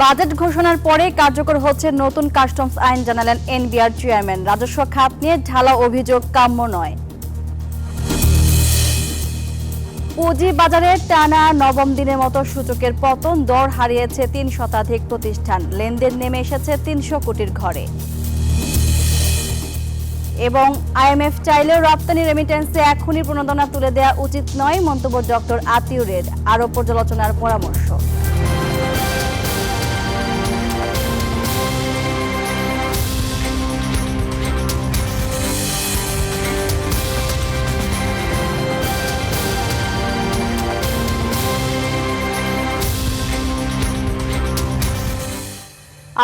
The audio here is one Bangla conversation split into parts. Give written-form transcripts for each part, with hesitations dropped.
বাজেট ঘোষণার পরে কার্যকর হচ্ছে নতুন কাস্টমস আইন, জানালেন এনবিআর চেয়ারম্যান। রাজস্ব খাত নিয়ে ঢালা অভিযোগ কাম্য নয়। পুঁজি বাজারে টানা নবম দিনের মতো সূচকের পতন, দর হারিয়েছে ৩ শতাধিক প্রতিষ্ঠান, লেনদেন নেমে এসেছে ৩০০ কোটির ঘরে। এবং আইএমএফ চাইলেও রপ্তানি রেমিটেন্সে এখনই প্রণোদনা তুলে দেওয়া উচিত নয়, মন্তব্য ডক্টর আতিউরের। আরও পর্যালোচনার পরামর্শ।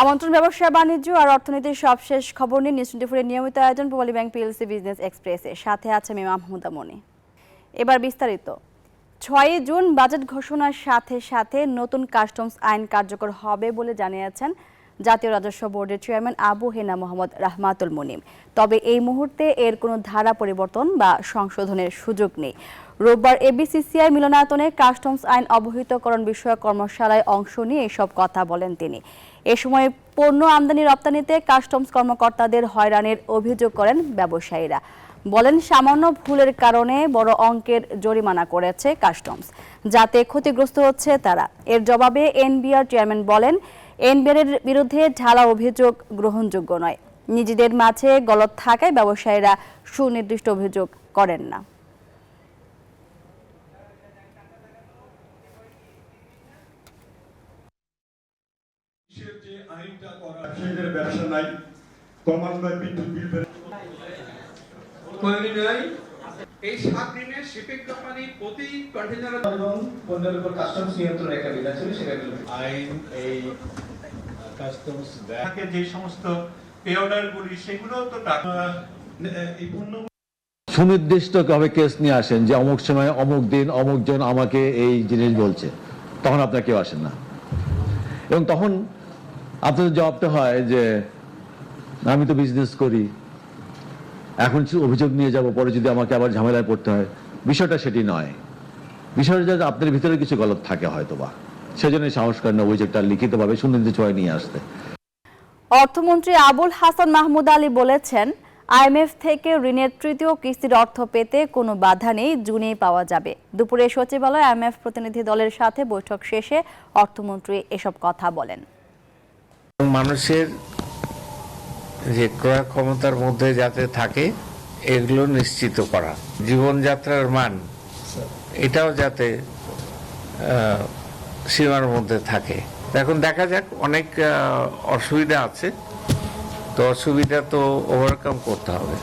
আমন্ত্রণ ব্যবসা বাণিজ্য আর অর্থনীতির সবশেষ খবর নিয়ে নিউজ 24 নিয়মিত আয়োজন পূবালী ব্যাংক পিএলসি বিজনেস এক্সপ্রেসে। সাথে আছে আমি মাহমুদা মনি। এবার বিস্তারিত। ৬ জুন বাজেট ঘোষণার সাথে সাথে নতুন কাস্টমস আইন কার্যকর হবে বলে জানিয়েছেন জাতীয় রাজস্ব বোর্ডের চেয়ারম্যান আবু হেনা মোহাম্মদ রাহমাতুল মুনিম। তবে এই মুহূর্তে এর কোনো ধারা পরিবর্তন বা সংশোধনের সুযোগ নেই। রোববার এবিসিসিআই মিলনায়তনে কাস্টমস আইন অবহিতকরণ বিষয়ক কর্মশালায় অংশ নিয়ে এসব কথা বলেন তিনি। এ সময় পণ্য আমদানি রপ্তানিতে কাস্টমস কর্মকর্তাদের হয়রানির অভিযোগ করেন ব্যবসায়ীরা। বলেন, সামান্য ভুলের কারণে বড় অঙ্কের জরিমানা করেছে কাস্টমস, যাতে ক্ষতিগ্রস্ত হচ্ছে তারা। এর জবাবে এনবিআর চেয়ারম্যান বলেন, এনবিআর এর বিরুদ্ধে ঢালা অভিযোগ গ্রহণযোগ্য নয়। নিজেদের মাঝে গলদ থাকায় ব্যবসায়ীরা সুনির্দিষ্ট অভিযোগ করেন না। ব্যবসা নাই, ক্রমান্বয়ে বিদ্যুৎ বিল এই 7 দিনে শিপিং কোম্পানি প্রতি কন্টেইনার এবং পণ্যের উপর কাস্টমস নিয়ন্ত্রণের একটা বিধান ছিল, সেটা আইন এই কাস্টমস ব্যাংকে যে সমস্ত পে অর্ডারগুলি সেগুলো তো টাকা এই পণ্য সুনির্দিষ্টভাবে কেস নিয়ে আসেন যে অমুক সময় অমুক দিন অমুক জন আমাকে এই জিনিস বলছে, তখন আপনার কেউ আসেন না। এবং তখন আপনাদের জবাবটা হয় যে আমি তো বিজনেস করি, এখন অভিযোগ নিয়ে যাব, পরে যদি আমাকে আবার ঝামেলায় পড়তে হয়। বিষয়টা সেটি নয়। বিষয়টা যে আপনার ভিতরে কিছু গলত থাকে হয়তো, বা সেজন্য সাহস করেন না অভিযোগটা লিখিতভাবে সুনির্দিষ্টভাবে নিয়ে আসতে। অর্থমন্ত্রী আবুল হাসান মাহমুদ আলী বলেছেন, আইএমএফ থেকে ঋণের তৃতীয় কিস্তির অর্থ পেতে কোনো বাধা নেই, জুনেই পাওয়া যাবে। দুপুরে সচিবালয়ে আইএমএফ প্রতিনিধি দলের সাথে বৈঠক শেষে অর্থমন্ত্রী এসব কথা বলেন। মানুষের যে ক্রয় ক্ষমতার মধ্যে যাতে থাকে এগুলো নিশ্চিত করা, জীবনযাত্রার মান এটাও যাতে সীমার মধ্যে থাকে। এখন দেখা যাক, অনেক অসুবিধা আছে, তো অসুবিধা তো ওভারকাম করতে হবে।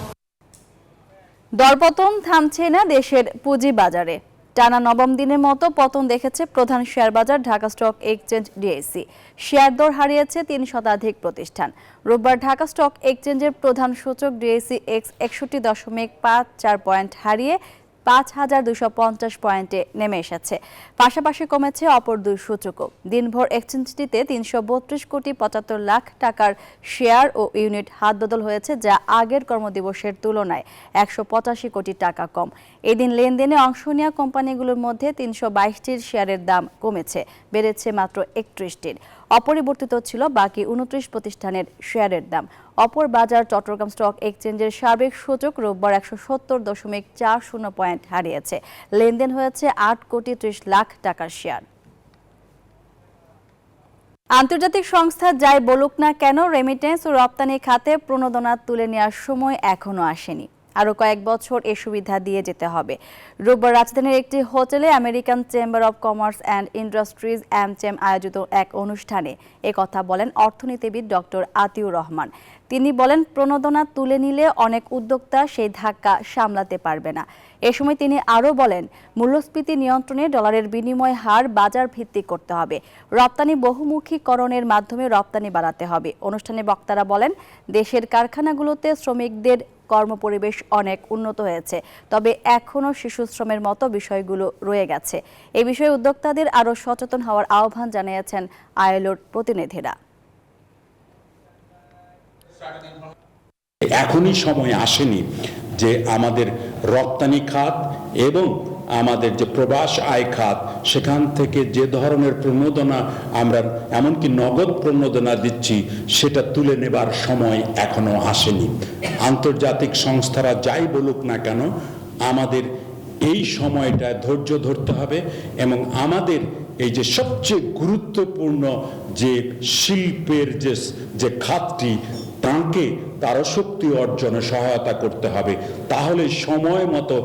দরপতন থামছে না দেশের পুঁজি বাজারে। টানা নবম দিনের মতো পতন দেখেছে প্রধান শেয়ার বাজার Dhaka stock exchange DSC. Share দর হারিয়েছে ৩ শতাধিক প্রতিষ্ঠান। রোববার ঢাকা স্টক এক্সচেঞ্জের প্রধান সূচক ডিএসসি এক্স ৬১.৫৪ পয়েন্ট হারিয়ে ৫,২৫০ পয়েন্টে নেমে এসেছে। পাশাপাশি কমেছে অপর দুই সূচকও। দিনভর এক্সচেঞ্জটিতে ৩৩২ কোটি ৭৫ লাখ টাকার শেয়ার ও ইউনিট হাতবদল হয়েছে, যা আগের কর্মদিবসের তুলনায় ১৮৫ কোটি টাকা কম। এদিন লেনদেনে অংশ নেওয়া কোম্পানিগুলোর মধ্যে ৩২২টির শেয়ারের দাম কমেছে, বেড়েছে মাত্র ৩১টির। অপরিবর্তিত ছিল বাকি ২৯ প্রতিষ্ঠানের শেয়ারের দাম। অপর বাজার চট্টগ্রাম স্টক এক্সচেঞ্জের সাবেক সূচক রোববার ১৭০.৪০ পয়েন্ট হারিয়েছে। লেনদেন হয়েছে ৮ কোটি ৩০ লাখ টাকার শেয়ার। আন্তর্জাতিক সংস্থা যাই বলুক না কেন, রেমিটেন্স ও রপ্তানি খাতে প্রণোদনা তুলে নেওয়ার সময় এখনো আসেনি। আরও কয়েক বছর এ সুবিধা দিয়ে যেতে হবে। রোববার রাজধানীর একটি হোটেলে American chamber of commerce and industries AmCham আয়োজিত এক অনুষ্ঠানে একথা বলেন অর্থনীতিবিদ ডক্টর আতিউর রহমান। তিনি বলেন, প্রণোদনা তুলে নিলে অনেক উদ্যোক্তা সেই ধাক্কা সামলাতে পারবে না। এ সময় তিনি আরও বলেন, মূল্যস্ফীতি নিয়ন্ত্রণে ডলারের বিনিময় হার বাজার ভিত্তিক করতে হবে। রপ্তানি বহুমুখীকরণের মাধ্যমে রপ্তানি বাড়াতে হবে। অনুষ্ঠানে বক্তারা বলেন, দেশের কারখানাগুলোতে শ্রমিকদের কর্মপরিবেশ অনেক উন্নত হয়েছে, তবে এখনও শিশু শ্রমের মতো বিষয়গুলো রয়ে গেছে। এ বিষয়ে উদ্যোক্তাদের আরও সচেতন হওয়ার আহ্বান জানিয়েছেন আইএলওর প্রতিনিধিরা। এখনই সময় আসেনি যে আমাদের রপ্তানি খাত এবং আমাদের যে প্রবাস আয় খাত সেখান থেকে যে ধরনের প্রণোদনা আমরা এমনকি নগদ প্রণোদনা দিচ্ছি সেটা তুলে নেবার সময় এখনো আসেনি। আন্তর্জাতিক সংস্থারা যাই বলুক না কেন আমাদের এই সময়টা ধৈর্য ধরতে হবে এবং আমাদের এই যে সবচেয়ে গুরুত্বপূর্ণ যে শিল্পের যে খাতটি তাকে তার শক্তি অর্জনে সহায়তা করতে হবে, তাহলে সময় মতো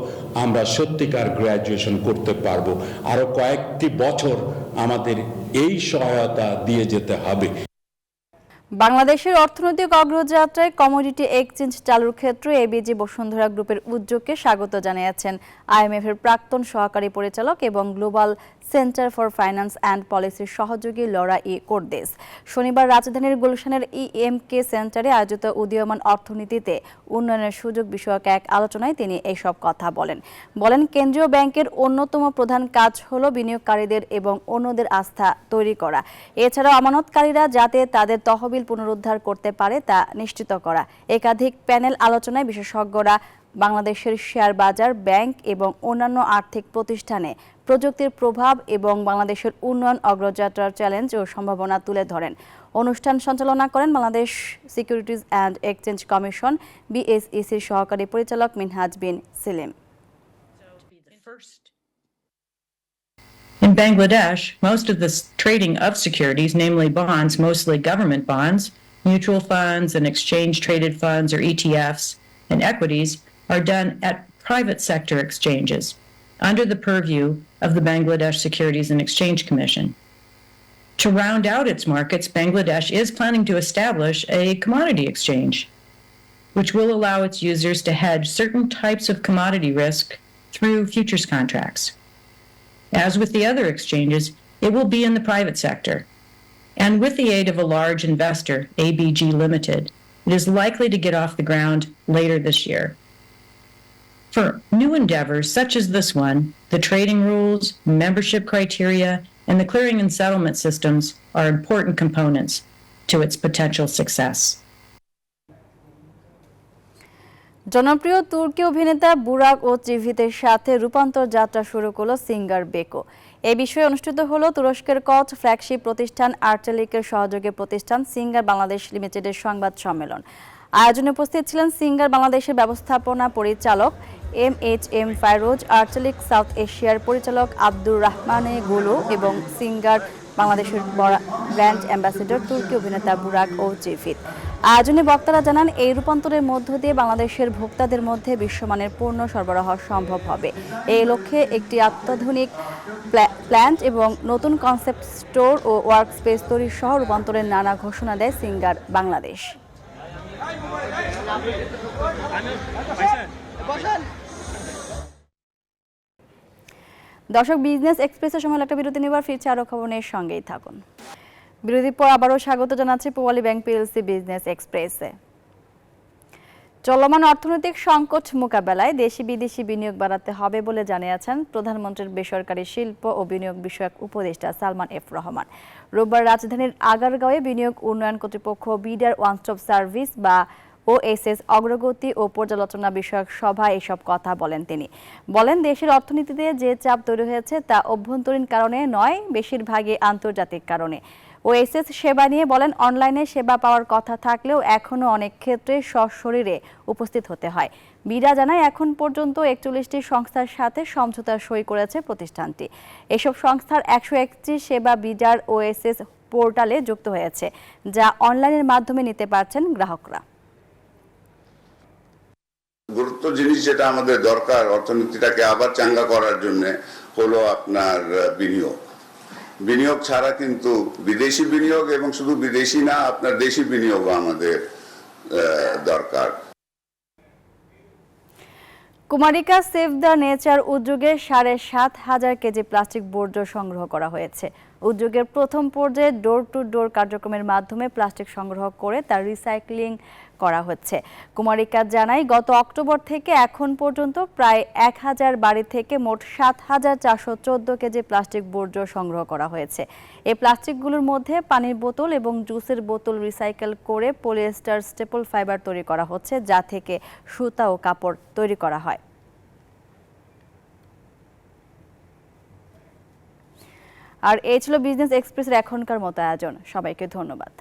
আমরা সত্যিকার গ্র্যাজুয়েশন করতে পারবো। আরো কয়েকটি বছর আমাদের এই সহায়তা দিয়ে যেতে হবে। বাংলাদেশের অর্থনৈতিক অগ্রযাত্রায় কমোডিটি এক্সচেঞ্জ চালুর ক্ষেত্রে এবিজি বসুন্ধরা গ্রুপের উদ্যোগকে স্বাগত জানিয়েছেন আইএমএফ এর প্রাক্তন সহকারী পরিচালক এবং global centre for finance and পলিসির সহযোগী লরা ই কোর্দেস। শনিবার রাজধানীর গুলশানের ইএমকে সেন্টারে আয়োজিত উদীয়মান অর্থনীতিতে উন্নয়নের সুযোগ বিষয়ক এক আলোচনায় তিনি এইসব কথা বলেন কেন্দ্রীয় ব্যাংকের অন্যতম প্রধান কাজ হলো বিনিয়োগকারীদের এবং অন্যদের আস্থা তৈরি করা, এছাড়াও আমানতকারীরা যাতে তাদের তহবিল পুনরুদ্ধার করতে পারে তা নিশ্চিত করা। একাধিক প্যানেল আলোচনায় বিশেষজ্ঞরা বাংলাদেশের শেয়ার বাজার, ব্যাংক এবং অন্যান্য আর্থিক প্রতিষ্ঠানে প্রযুক্তির প্রভাব এবং বাংলাদেশের উন্নয়ন অগ্রযাত্রার চ্যালেঞ্জ ও সম্ভাবনা তুলে ধরেন। অনুষ্ঠান সঞ্চালনা করেন Bangladesh securities and exchange commission বিএসইসির সহকারী পরিচালক মিনহাজ বিন Selim. In Bangladesh, most of the trading of securities, namely bonds, mostly government bonds, mutual funds and exchange-traded funds or ETFs, and equities are done at private sector exchanges under the purview of the Bangladesh Securities and Exchange Commission. To round out its markets, Bangladesh is planning to establish a commodity exchange, which will allow its users to hedge certain types of commodity risk through futures contracts. As with the other exchanges, it will be in the private sector. And with the aid of a large investor, ABG Limited, it is likely to get off the ground later this year. For new endeavors such as this one, the trading rules, membership criteria, and the clearing and settlement systems are important components to its potential success. জনপ্রিয় তুর্কি অভিনেতা বুরাক ওচিভিতের সাথে রূপান্তর যাত্রা শুরু করল সিঙ্গার বেকো। এই বিষয়ে অনুষ্ঠিত হলো তুরস্কের কচ ফ্ল্যাগশিপ প্রতিষ্ঠান আর্টেলিকের সহযোগী প্রতিষ্ঠান সিঙ্গার বাংলাদেশ লিমিটেডের সংবাদ সম্মেলন। আয়োজনে উপস্থিত ছিলেন সিঙ্গার বাংলাদেশের ব্যবস্থাপনা পরিচালক MHM ফাইরোজ, আর্টেলিক সাউথ এশিয়ার পরিচালক আব্দুর রহমানে গুলু এবং সিঙ্গার বাংলাদেশের ব্র্যান্ড অ্যাম্বাসেডর তুর্কি অভিনেতা বুরাক ওচিভিত। আয়োজনে বক্তারা জানান এই রূপান্তরের মধ্য দিয়ে বাংলাদেশের ভোক্তাদের মধ্যে বিশ্বমানের পণ্য সরবরাহ সম্ভব হবে। এই লক্ষ্যে একটি অত্যাধুনিক প্ল্যান্ট এবং নতুন কনসেপ্ট স্টোর ও ওয়ার্ক স্পেস তৈরি সহ রূপান্তরের নানা ঘোষণা দেয় সিঙ্গার বাংলাদেশ। দর্শক, বিজনেস এক্সপ্রেসের সময় একটা বিরতি নেবার ফিরছে আরও খবর নিয়ে সঙ্গেই থাকুন। বিরতির পর আবারও স্বাগত জানাচ্ছি পূবালী ব্যাংক পিএলসি বিজনেস এক্সপ্রেসে। চলমান অর্থনৈতিক সংকট মোকাবেলায় দেশি বিদেশি বিনিয়োগ বাড়াতে হবে বলে জানিয়েছেন প্রধানমন্ত্রীর বেসরকারি শিল্প ও বিনিয়োগ বিষয়ক উপদেষ্টা সালমান এফ রহমান। রোববার রাজধানীর আগারগাঁওয়ে বিনিয়োগ উন্নয়ন কর্তৃপক্ষ বিডার ওয়ান স্টপ সার্ভিস বা ওএসএস অগ্রগতি ও পর্যালোচনা বিষয়ক সভায় এসব কথা বলেন তিনি। বলেন, দেশের অর্থনীতিতে যে চাপ তৈরি হয়েছে তা অভ্যন্তরীণ কারণে নয়, বেশিরভাগই আন্তর্জাতিক কারণে। ওএসএস সেবা নিয়ে বলেন, অনলাইনে সেবা পাওয়ার কথা থাকলেও এখনও অনেক ক্ষেত্রে সশরীরে উপস্থিত হতে হয়। বিডা জানায়, এখন পর্যন্ত 41টি সংস্থার সাথে সমঝোতা সই করেছে প্রতিষ্ঠানটি। এসব সংস্থার 131 সেবা বিডার ওএসএস পোর্টালে যুক্ত হয়েছে, যা অনলাইনের মাধ্যমে নিতে পারছেন গ্রাহকরা। গুরুত্ব জিনিস যেটা আমাদের দরকার অর্থনীতিটাকে আবার চাঙ্গা করার জন্য হলো আপনার বিনিয়োগ ছাড়া কিন্তু বিদেশি বিনিয়োগ এবং শুধু বিদেশি না, আপনার দেশি বিনিয়োগও আমাদের দরকার। কুমারিকা সেভ দ্য নেচার উদ্যোগে 7,500 কেজি প্লাস্টিক বর্জ্য সংগ্রহ করা হয়েছে। উদ্যোগের প্রথম পর্যায়ে ডোর টু ডোর কার্যক্রমের মাধ্যমে প্লাস্টিক সংগ্রহ করে তার রিসাইক্লিং করা হচ্ছে। কুমারিকা জানায়, গত অক্টোবর থেকে এখন পর্যন্ত প্রায় 1000 বাড়ি থেকে মোট 7,414 কেজি প্লাস্টিক বর্জ্য সংগ্রহ করা হয়েছে। এই প্লাস্টিকগুলোর মধ্যে পানির বোতল এবং জুসের বোতল রিসাইকেল করে পলিয়েস্টার স্টেপল ফাইবার তৈরি করা হচ্ছে, যা থেকে সুতা ও কাপড় তৈরি করা হয়। আর এই ছিল বিজনেস এক্সপ্রেসের এখনকার মতো আয়োজন। সবাইকে ধন্যবাদ।